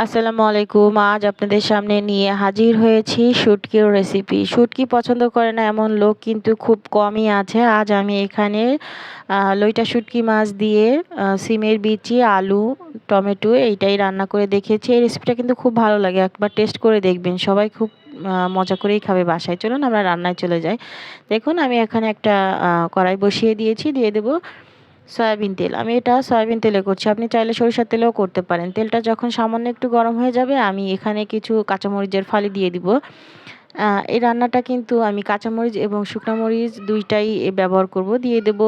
আসসালামু আলাইকুম। আজ আপনাদের সামনে নিয়ে হাজির হয়েছি শুটকির রেসিপি। শুটকি পছন্দ করে না এমন লোক কিন্তু খুব কমই আছে। আজ আমি এখানে লইটা শুটকি মাছ দিয়ে সিমের বিচি, আলু, টমেটো এইটাই রান্না করে দেখিয়েছি। এই রেসিপিটা কিন্তু খুব ভালো লাগে। একবার টেস্ট করে দেখবেন। সবাই খুব মজা করেই খাবে বাসায়। চলুন আমরা রান্নায় চলে যাই। দেখুন আমি এখানে একটা কড়াই বসিয়ে দিয়েছি। দিয়ে দেব সয়াবিন তেল। আমি এটা সয়াবিন তেলে করছি। আপনি চাইলে সরিষার তেলেও করতে পারেন। তেলটা যখন সামান্য একটু গরম হয়ে যাবে আমি এখানে কিছু কাঁচামরিচের ফালি দিয়ে দিব। এই রান্নাটা কিন্তু আমি কাঁচামরিচ এবং শুকনো মরিচ ২ টাই ব্যবহার করব। দিয়ে দেব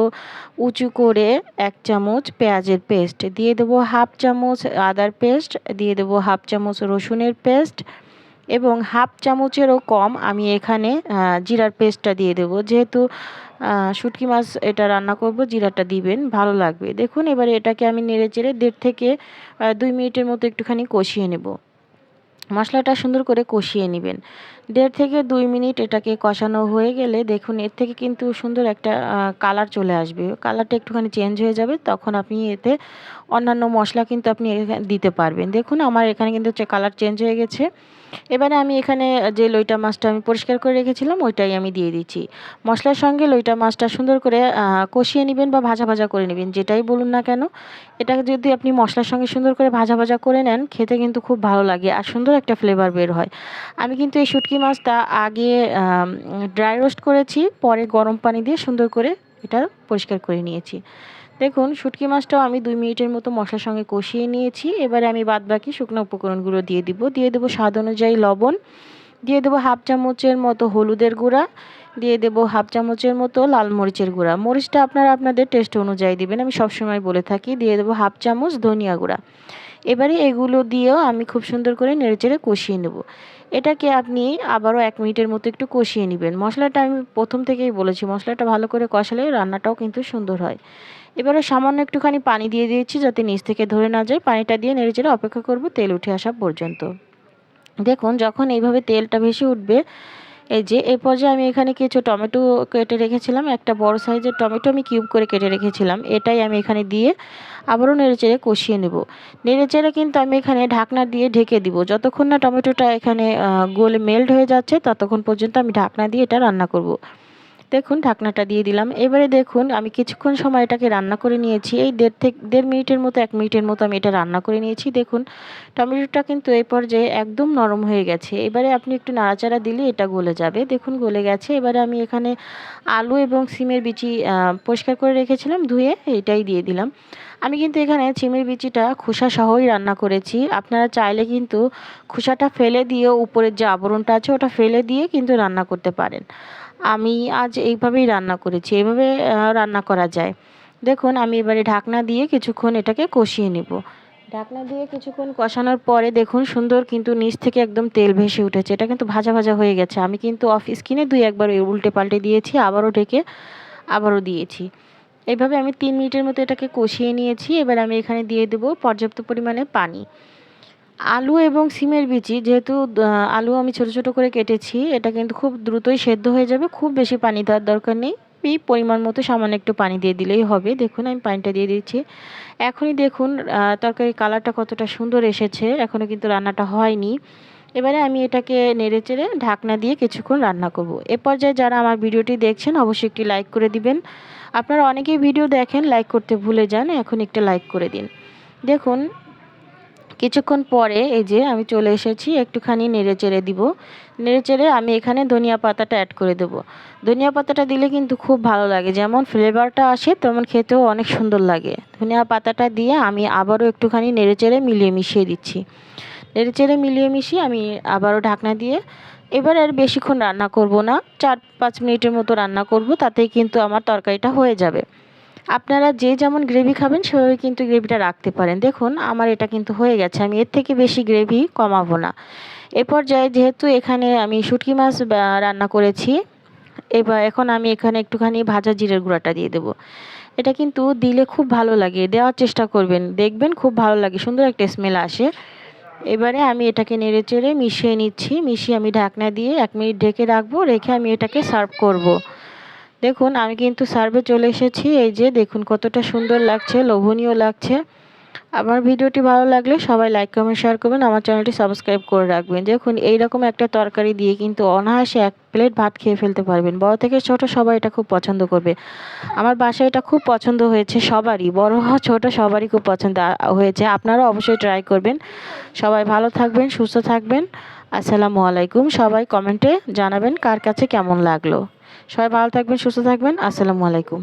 উঁচু করে ১ চামচ পেঁয়াজের পেস্ট, দিয়ে দেব 1/2 চামচ আদার পেস্ট, দিয়ে দেব 1/2 চামচ রসুনের পেস্ট এবং 1/2 চামচেরও কম আমি এখানে জিরার পেস্টটা দিয়ে দেব। যেহেতু শুটকি মাছ এটা রান্না করব, জিরাটা দিবেন, ভালো লাগবে। দেখুন এবারে এটাকে আমি নেড়েচেড়ে ১.৫ থেকে ২ মিনিটের মতো একটুখানি কষিয়ে নেব। মশলাটা সুন্দর করে কষিয়ে নেবেন। ১.৫ থেকে ২ মিনিট এটাকে কষানো হয়ে গেলে দেখুন এর থেকে কিন্তু সুন্দর একটা কালার চলে আসবে। কালারটা একটুখানি চেঞ্জ হয়ে যাবে, তখন আপনি এতে অন্যান্য মশলা কিন্তু আপনি দিতে পারবেন। দেখুন আমার এখানে কিন্তু কালার চেঞ্জ হয়ে গেছে। এবারে আমি এখানে যে লইটা মাছটা আমি পরিষ্কার করে রেখেছিলাম ওইটাই আমি দিয়ে দিচ্ছি। মশলার সঙ্গে লইটা মাছটা সুন্দর করে কষিয়ে নিবেন বা ভাজা, ভাজা করে নিবেন, যেটাই বলুন না কেন। এটাকে যদি আপনি মশলার সঙ্গে সুন্দর করে ভাজা, ভাজা করে নেন খেতে কিন্তু খুব ভালো লাগে আর সুন্দর একটা ফ্লেভার বের হয়। আমি কিন্তু এই শুটকি মাছটা আগে ড্রাই রোস্ট করেছি, পরে গরম পানি দিয়ে সুন্দর করে এটা পরিষ্কার করে নিয়েছি। দেখুন শুটকি মাছটাও আমি ২ মিনিটের মতো মশলার সঙ্গে কষিয়ে নিয়েছি। এবারে আমি বাদবাকি শুকনো উপকরণগুলো দিয়ে দিব। দিয়ে দেবো স্বাদ অনুযায়ী লবণ, দিয়ে দেবো 1/2 চামচের মতো হলুদের গুঁড়া, দিয়ে দেবো 1/2 চামচের মতো লাল মরিচের গুঁড়া। মরিচটা আপনারা আপনাদের টেস্ট অনুযায়ী দিবেন, আমি সবসময় বলে থাকি। দিয়ে দেবো 1/2 চামচ ধনিয়া গুঁড়া। এবারে এগুলো দিয়েও আমি খুব সুন্দর করে নেড়েচেড়ে কষিয়ে নেব। এটাকে আপনি আবারও ১ মিনিটের মতো একটু কষিয়ে নেবেন। মশলাটা আমি প্রথম থেকেই বলেছি, মশলাটা ভালো করে কষালে রান্নাটাও কিন্তু সুন্দর হয়। এবারে সামান্য একটুখানি পানি দিয়ে দিয়েছি যাতে নিচ থেকে ধরে না যায়। পানিটা দিয়ে নেড়েচেড়ে অপেক্ষা করব তেল উঠে আসা পর্যন্ত। দেখুন যখন এইভাবে তেলটা ভেসে উঠবে, এই যে এই পর্যায়ে আমি এখানে কিছু টমেটো কেটে রেখেছিলাম। একটা বড় সাইজের টমেটো আমি কিউব করে কেটে রেখেছিলাম। এটাই আমি এখানে দিয়ে আবারও নেড়েচেড়ে কষিয়ে নেব। নেড়েচেড়ে কিন্তু আমি এখানে ঢাকনা দিয়ে ঢেকে দিব। যতক্ষণ না টমেটোটা এখানে গলে মেল্ট হয়ে যাচ্ছে ততক্ষণ পর্যন্ত আমি ঢাকনা দিয়ে এটা রান্না করব। দেখুন ঢাকনাটা দিয়ে দিলাম। এবারে দেখুন আমি কিছুক্ষণ সময় এটাকে রান্না করে নিয়েছি। এই ১.৫ মিনিটের মতো ১ মিনিটের মতো আমি এটা রান্না করে নিয়েছি। দেখুন টমেটোটা কিন্তু এই পর্যায়ে একদম নরম হয়ে গেছে। এবারে আপনি একটু নাড়াচাড়া দিলে এটা গলে যাবে। দেখুন গলে গেছে। এবারে আমি এখানে আলু এবং সিমের বিচি পরিষ্কার করে রেখেছিলাম ধুয়ে, এটাই দিয়ে দিলাম। আমি কিন্তু এখানে সিমের বিচিটা খোসা সহই রান্না করেছি। আপনারা চাইলে কিন্তু খোসাটা ফেলে দিয়েও উপরের যে আবরণটা আছে ওটা ফেলে দিয়ে কিন্তু রান্না করতে পারেন। আমি আজ এইভাবেই রান্না করেছি। এভাবে রান্না করা যায়। দেখুন আমি এবারে ঢাকনা দিয়ে কিছুক্ষণ এটাকে কষিয়ে নেব। ঢাকনা দিয়ে কিছুক্ষণ কষানোর পরে দেখুন সুন্দর কিন্তু নিচ থেকে একদম তেল ভেসে উঠেছে। এটা কিন্তু ভাজা, ভাজা হয়ে গেছে। আমি কিন্তু অফ স্ক্রিনে ২-১ বার উল্টে পাল্টে দিয়েছি। আবারও ঢেকে আবারও দিয়েছি। এভাবে আমি ৩ মিনিটের মতো এটাকে কষিয়ে নিয়েছি। এবার আমি এখানে দিয়ে দেব পর্যাপ্ত পরিমাণে পানি। আলু এবং সিমের বিচি যেহেতু আলু আমি ছোট, ছোট করে কেটেছি, এটা কিন্তু খুব দ্রুতই সেদ্ধ হয়ে যাবে। খুব বেশি পানি দেওয়ার দরকার নেই। এই পরিমাণ মতো সামান্য একটু পানি দিয়ে দিলেই হবে। দেখুন আমি পানিটা দিয়ে দিচ্ছি। এখনই দেখুন তরকারির কালারটা কতটা সুন্দর এসেছে। এখনও কিন্তু রান্নাটা হয়নি। এবারে আমি এটাকে নেড়েচেড়ে ঢাকনা দিয়ে কিছুক্ষণ রান্না করব। এ পর্যায়ে যারা আমার ভিডিওটি দেখছেন অবশ্যই একটি লাইক করে দিবেন। আপনারা অনেকেই ভিডিও দেখেন লাইক করতে ভুলে যান। এখন একটা লাইক করে দিন। দেখুন কিছুক্ষণ পরে এই যে আমি চলে এসেছি, একটুখানি নেড়েচেড়ে দিব। নেড়েচেড়ে আমি এখানে ধনিয়া পাতাটা অ্যাড করে দেব। ধনিয়া পাতাটা দিলে কিন্তু খুব ভালো লাগে, যেমন ফ্লেভারটা আসে তেমন খেতেও অনেক সুন্দর লাগে। ধনিয়া পাতাটা দিয়ে আমি আবারও একটুখানি নেড়েচেড়ে মিলিয়ে মিশিয়ে দিচ্ছি। নেড়েচেড়ে মিলিয়ে মিশিয়ে আমি আবারও ঢাকনা দিয়ে এবার আর বেশিক্ষণ রান্না করব না, ৪-৫ মিনিটের মতো রান্না করব, তাতেই কিন্তু আমার তরকারিটা হয়ে যাবে। আপনারা যে যেমন গ্রেভি খাবেন সেভাবে কিন্তু গ্রেভিটা রাখতে পারেন। দেখুন আমার এটা কিন্তু হয়ে গেছে, আমি এর থেকে বেশি গ্রেভি কমাবো না। এ পর্যায়ে যেহেতু এখানে আমি শুটকি মাছ রান্না করেছি, এখন আমি এখানে একটুখানি ভাজা জিরের গুঁড়াটা দিয়ে দেবো। এটা কিন্তু দিলে খুব ভালো লাগে, দেওয়ার চেষ্টা করবেন, দেখবেন খুব ভালো লাগে, সুন্দর একটা স্মেল আসে। এবারে আমি এটাকে নেড়েচেড়ে মিশিয়ে নিচ্ছি। মিশিয়ে আমি ঢাকনা দিয়ে ১ মিনিট ঢেকে রাখবো। রেখে আমি এটাকে সার্ভ করব। দেখুন আমি কিন্তু সার্ভে চলে এসেছি। এই যে দেখুন কতটা সুন্দর লাগছে, লোভনীয় লাগছে। আমার ভিডিওটি ভালো লাগলে সবাই লাইক কমেন্ট শেয়ার করবেন, আমার চ্যানেলটি সাবস্ক্রাইব করে রাখবেন। দেখুন এইরকম একটা তরকারি দিয়ে কিন্তু অনায়াসে 1 প্লেট ভাত খেয়ে ফেলতে পারবেন। বড় থেকে ছোট সবাই এটা খুব পছন্দ করবে। আমার বাসায় এটা খুব পছন্দ হয়েছে সবারই, বড় ছোট সবারই খুব পছন্দ হয়েছে। আপনারাও অবশ্যই ট্রাই করবেন। সবাই ভালো থাকবেন, সুস্থ থাকবেন। আসসালামু আলাইকুম। সবাই কমেন্টে জানাবেন কার কাছে কেমন লাগলো। সবাই ভালো থাকবেন, সুস্থ থাকবেন। আসসালামু আলাইকুম।